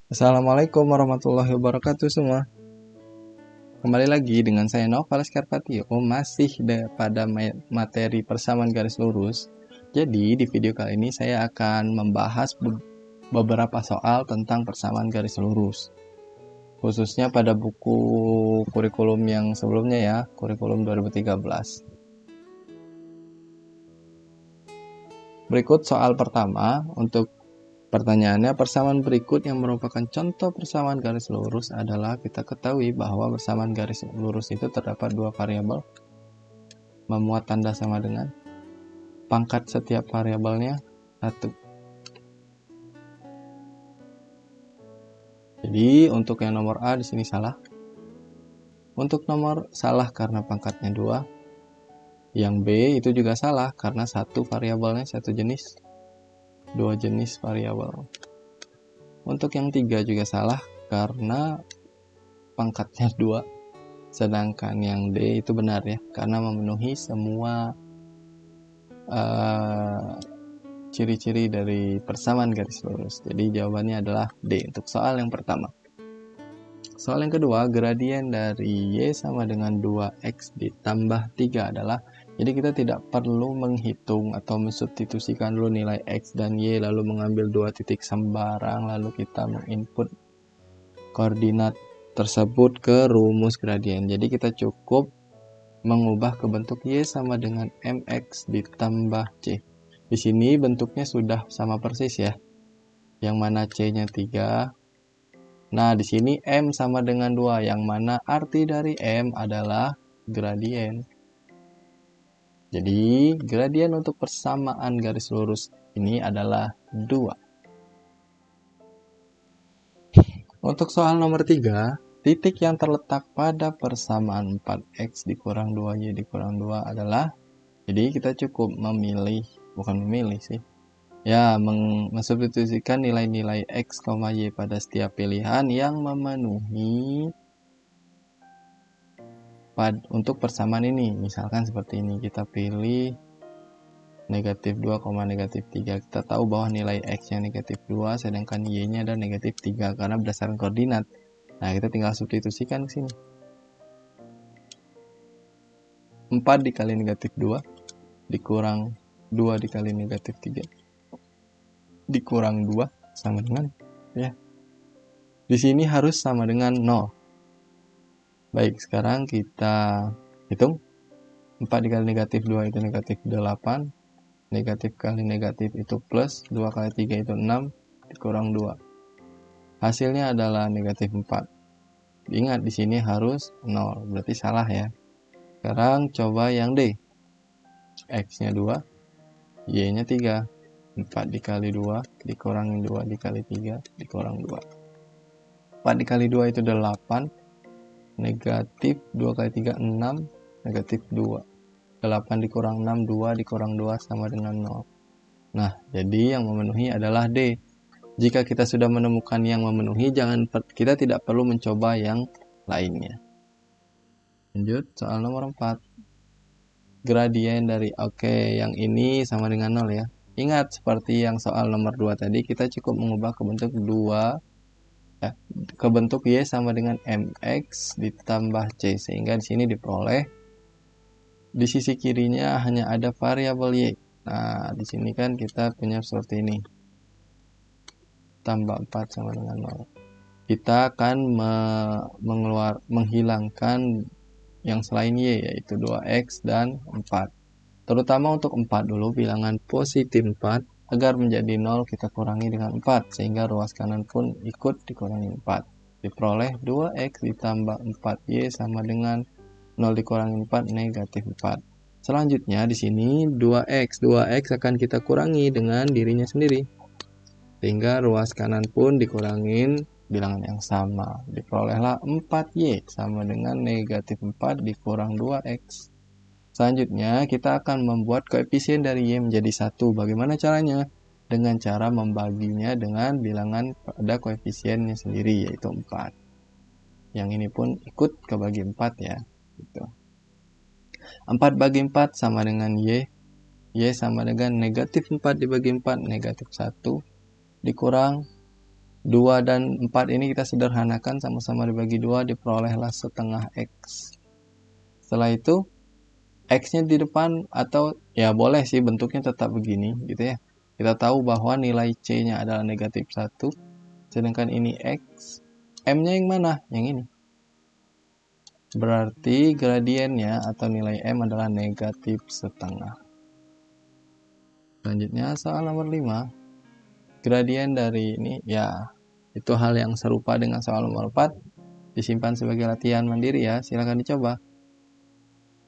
Assalamualaikum warahmatullahi wabarakatuh semua. Kembali lagi dengan saya Noval Skarpatio, masih pada materi persamaan garis lurus. Jadi di video kali ini saya akan membahas beberapa soal tentang persamaan garis lurus, khususnya pada buku kurikulum yang sebelumnya ya, kurikulum 2013. Berikut soal pertama. Untuk pertanyaannya, persamaan berikut yang merupakan contoh persamaan garis lurus adalah, kita ketahui bahwa persamaan garis lurus itu terdapat dua variabel, memuat tanda sama dengan, pangkat setiap variabelnya 1. Jadi untuk yang nomor A di sini salah. Untuk nomor salah karena pangkatnya 2. Yang B itu juga salah karena satu variabelnya satu jenis, dua jenis variabel. Untuk yang 3 juga salah karena pangkatnya 2. Sedangkan yang D itu benar ya, karena memenuhi semua ciri-ciri dari persamaan garis lurus. Jadi jawabannya adalah D untuk soal yang pertama. Soal yang kedua, gradien dari Y sama dengan 2X ditambah 3 adalah, jadi kita tidak perlu menghitung atau mensubstitusikan dulu nilai X dan Y, lalu mengambil dua titik sembarang, lalu kita menginput koordinat tersebut ke rumus gradien. Jadi kita cukup mengubah ke bentuk Y sama dengan MX ditambah C. Di sini bentuknya sudah sama persis ya, yang mana C-nya 3. Nah, di sini M sama dengan 2, yang mana arti dari M adalah gradien. Jadi, gradien untuk persamaan garis lurus ini adalah 2. Untuk soal nomor 3, titik yang terletak pada persamaan 4X dikurang 2Y dikurang 2 adalah, jadi kita cukup mensubstitusikan nilai-nilai X, Y pada setiap pilihan yang memenuhi untuk persamaan ini. Misalkan seperti ini, kita pilih negatif 2, negatif 3. Kita tahu bahwa nilai X nya negatif 2, sedangkan Y nya ada negatif 3 karena berdasarkan koordinat. Nah, kita tinggal substitusikan ke sini. 4 dikali negatif 2 dikurang 2 dikali negatif 3 dikurang 2 sama dengan ya. Di sini harus sama dengan 0. Baik, sekarang kita hitung. 4 dikali negatif 2 itu negatif 8. Negatif kali negatif itu plus. 2 kali 3 itu 6. Dikurang 2. Hasilnya adalah negatif 4. Ingat di sini harus 0. Berarti salah ya. Sekarang coba yang D. X-nya 2. Y-nya 3. 4 dikali 2 dikurangi 2 dikali 3 dikurang 2. 4 dikali 2 itu 8. Negatif 2 kali 3 6. Negatif 2. 8 dikurang 6 2 dikurang 2 sama dengan 0. Nah, jadi yang memenuhi adalah D. Jika kita sudah menemukan yang memenuhi, kita tidak perlu mencoba yang lainnya. Lanjut, soal nomor 4. Gradien dari yang ini sama dengan 0 ya. Ingat, seperti yang soal nomor 2 tadi, kita cukup mengubah ke bentuk ke bentuk Y sama dengan MX ditambah C, sehingga di sini diperoleh di sisi kirinya hanya ada variabel Y. Nah, di sini kan kita punya seperti ini. Tambah 4 sama dengan 0. Kita akan menghilangkan yang selain Y, yaitu 2X dan 4. Terutama untuk 4 dulu, bilangan positif 4, agar menjadi 0 kita kurangi dengan 4, sehingga ruas kanan pun ikut dikurangi 4. Diperoleh 2X ditambah 4Y sama dengan 0 dikurangi 4, negatif 4. Selanjutnya di sini 2X akan kita kurangi dengan dirinya sendiri, sehingga ruas kanan pun dikurangin bilangan yang sama. Diperolehlah 4Y sama dengan negatif 4 dikurang 2X. Selanjutnya, kita akan membuat koefisien dari Y menjadi 1. Bagaimana caranya? Dengan cara membaginya dengan bilangan pada koefisiennya sendiri, yaitu 4. Yang ini pun ikut kebagi 4 ya. Gitu. 4 bagi 4 sama dengan Y. Y sama dengan negatif 4 dibagi 4, negatif 1. Dikurang 2 dan 4 ini kita sederhanakan, sama-sama dibagi 2, diperolehlah setengah X. Setelah itu X-nya di depan, atau ya boleh sih bentuknya tetap begini gitu ya. Kita tahu bahwa nilai C-nya adalah negatif 1, sedangkan ini X. M-nya yang mana? Yang ini. Berarti gradiennya atau nilai M adalah negatif setengah. Selanjutnya soal nomor 5. Gradien dari ini ya itu hal yang serupa dengan soal nomor 4. Disimpan sebagai latihan mandiri ya, silahkan dicoba.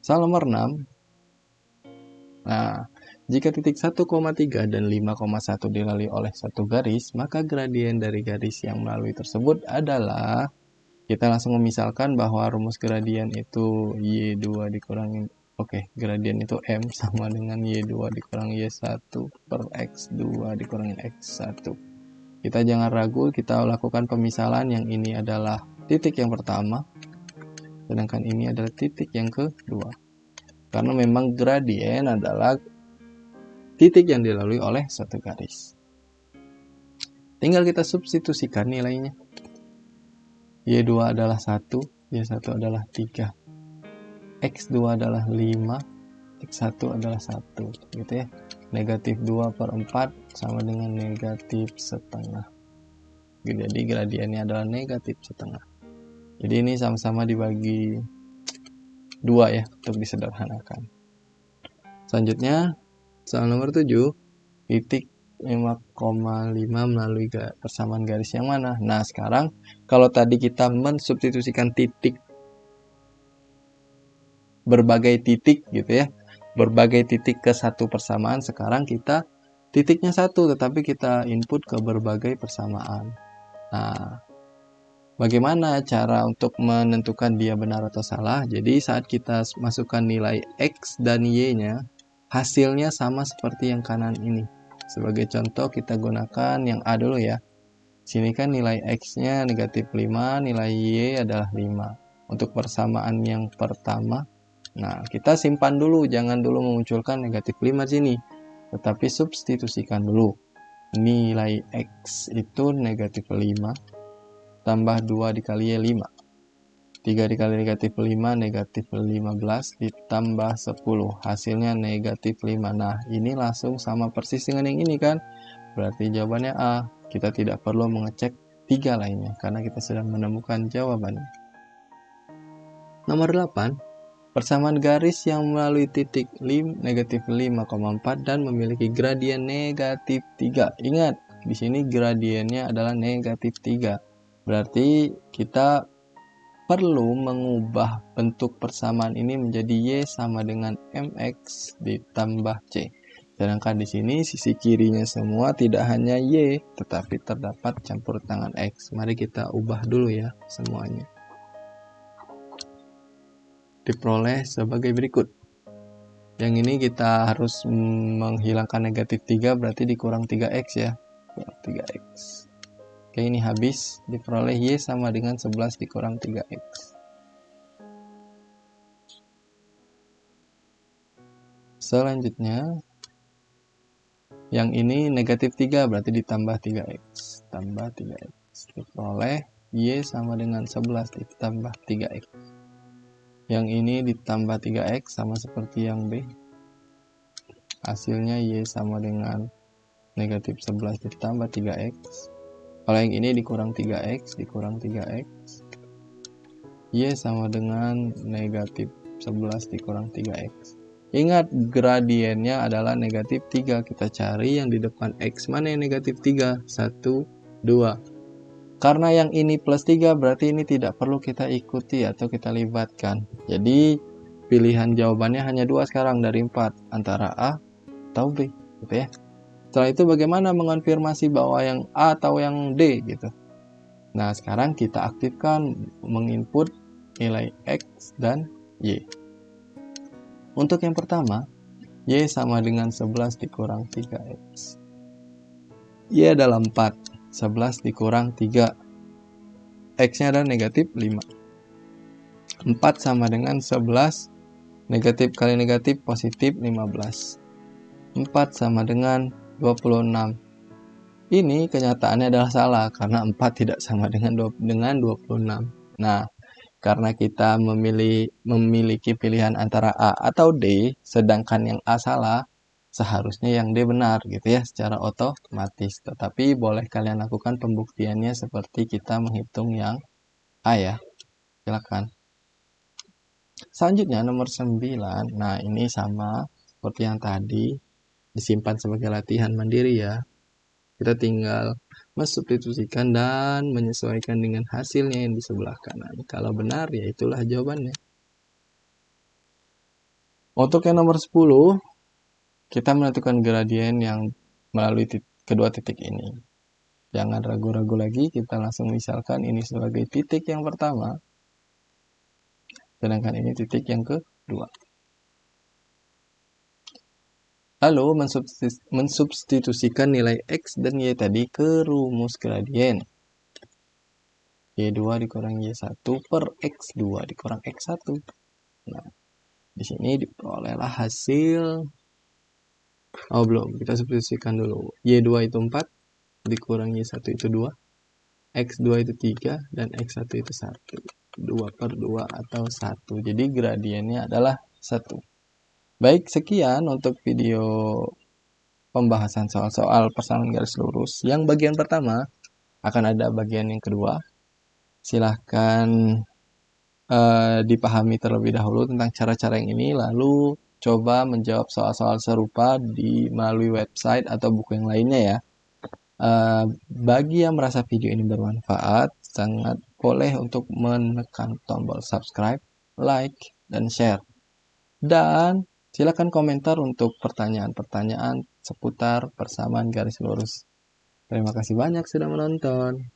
Soal nomor 6. Nah, jika titik 1,3 dan 5,1 dilalui oleh satu garis, maka gradien dari garis yang melalui tersebut adalah, kita langsung memisalkan bahwa rumus gradien itu Y2 dikurangi, gradien itu M sama dengan Y2 dikurangi Y1 per X2 dikurangi X1. Kita jangan ragu, kita lakukan pemisalan. Yang ini adalah titik yang pertama, sedangkan ini adalah titik yang kedua. Karena memang gradien adalah titik yang dilalui oleh suatu garis. Tinggal kita substitusikan nilainya. Y2 adalah 1, Y1 adalah 3. X2 adalah 5, X1 adalah 1, gitu ya. Negatif 2 per 4 sama dengan negatif setengah. Jadi gradiennya adalah negatif setengah. Jadi ini sama-sama dibagi 2 ya, untuk disederhanakan. Selanjutnya, soal nomor 7, titik 5,5 melalui persamaan garis yang mana? Nah, sekarang kalau tadi kita mensubstitusikan titik, berbagai titik gitu ya, berbagai titik ke satu persamaan, sekarang kita titiknya satu tetapi kita input ke berbagai persamaan. Nah, bagaimana cara untuk menentukan dia benar atau salah? Jadi saat kita masukkan nilai X dan Y-nya, hasilnya sama seperti yang kanan ini. Sebagai contoh kita gunakan yang A dulu ya. Sini kan nilai X-nya negatif 5, nilai Y adalah 5. Untuk persamaan yang pertama, nah kita simpan dulu, jangan dulu memunculkan negatif 5 sini. Tetapi substitusikan dulu. Nilai X itu negatif 5. Tambah 2 dikali Y 5. 3 dikali negatif 5 negatif 15 ditambah 10. Hasilnya negatif 5. Nah, ini langsung sama persis dengan yang ini kan? Berarti jawabannya A. Kita tidak perlu mengecek 3 lainnya karena kita sudah menemukan jawabannya. Nomor 8. Persamaan garis yang melalui titik negatif 5,4 dan memiliki gradien negatif 3. Ingat, di sini gradiennya adalah negatif 3. Berarti kita perlu mengubah bentuk persamaan ini menjadi Y sama dengan MX ditambah C. Sedangkan di sini sisi kirinya semua tidak hanya Y, tetapi terdapat campur tangan X. Mari kita ubah dulu ya semuanya. Diperoleh sebagai berikut. Yang ini kita harus menghilangkan negatif 3, berarti dikurang 3X ya. Kurang 3X. Oke, ini habis. Diperoleh Y sama dengan 11 dikurang 3X. Selanjutnya, yang ini negatif 3, berarti ditambah 3X. Tambah 3X. Diperoleh Y sama dengan 11 ditambah 3X. Yang ini ditambah 3X sama seperti yang B. Hasilnya Y sama dengan negatif 11 ditambah 3X. Kalau yang ini dikurang 3X, dikurang 3X. Y sama dengan negatif 11 dikurang 3X. Ingat, gradiennya adalah negatif 3. Kita cari yang di depan X. Mana yang negatif 3? 1, 2. Karena yang ini plus 3, berarti ini tidak perlu kita ikuti atau kita libatkan. Jadi, pilihan jawabannya hanya 2 sekarang dari 4. Antara A atau B. Gitu ya. Setelah itu bagaimana mengonfirmasi bahwa yang A atau yang D gitu. Nah, sekarang kita aktifkan menginput nilai X dan Y. Untuk yang pertama, Y sama dengan 11 dikurang 3X. Y adalah 4. 11 dikurang 3. X-nya adalah negatif 5. 4 sama dengan 11. Negatif kali negatif positif 15. 4 sama dengan 26. Ini kenyataannya adalah salah karena 4 tidak sama dengan 26. Nah, karena kita memiliki pilihan antara A atau D, sedangkan yang A salah, seharusnya yang D benar gitu ya secara otomatis. Tetapi boleh kalian lakukan pembuktiannya seperti kita menghitung yang A ya. Silakan. Selanjutnya nomor 9. Nah, ini sama seperti yang tadi, disimpan sebagai latihan mandiri ya. Kita tinggal mensubstitusikan dan menyesuaikan dengan hasilnya yang di sebelah kanan. Kalau benar, ya itulah jawabannya. Untuk yang nomor 10, kita menentukan gradien yang melalui kedua titik ini. Jangan ragu-ragu lagi, kita langsung misalkan ini sebagai titik yang pertama, sedangkan ini titik yang kedua. Lalu mensubstitusikan nilai X dan Y tadi ke rumus gradien. Y2 dikurang Y1 per X2 dikurang X1. Nah, di sini diperolehlah hasil. Oh, belum. Kita substitusikan dulu. Y2 itu 4, dikurang Y1 itu 2, X2 itu 3, dan X1 itu 1. 2 per 2 atau 1. Jadi gradiennya adalah 1. Baik, sekian untuk video pembahasan soal-soal persamaan garis lurus. Yang bagian pertama, akan ada bagian yang kedua. Silahkan dipahami terlebih dahulu tentang cara-cara yang ini, lalu coba menjawab soal-soal serupa melalui website atau buku yang lainnya ya. Bagi yang merasa video ini bermanfaat, sangat boleh untuk menekan tombol subscribe, like, dan share. Dan silakan komentar untuk pertanyaan-pertanyaan seputar persamaan garis lurus. Terima kasih banyak sudah menonton.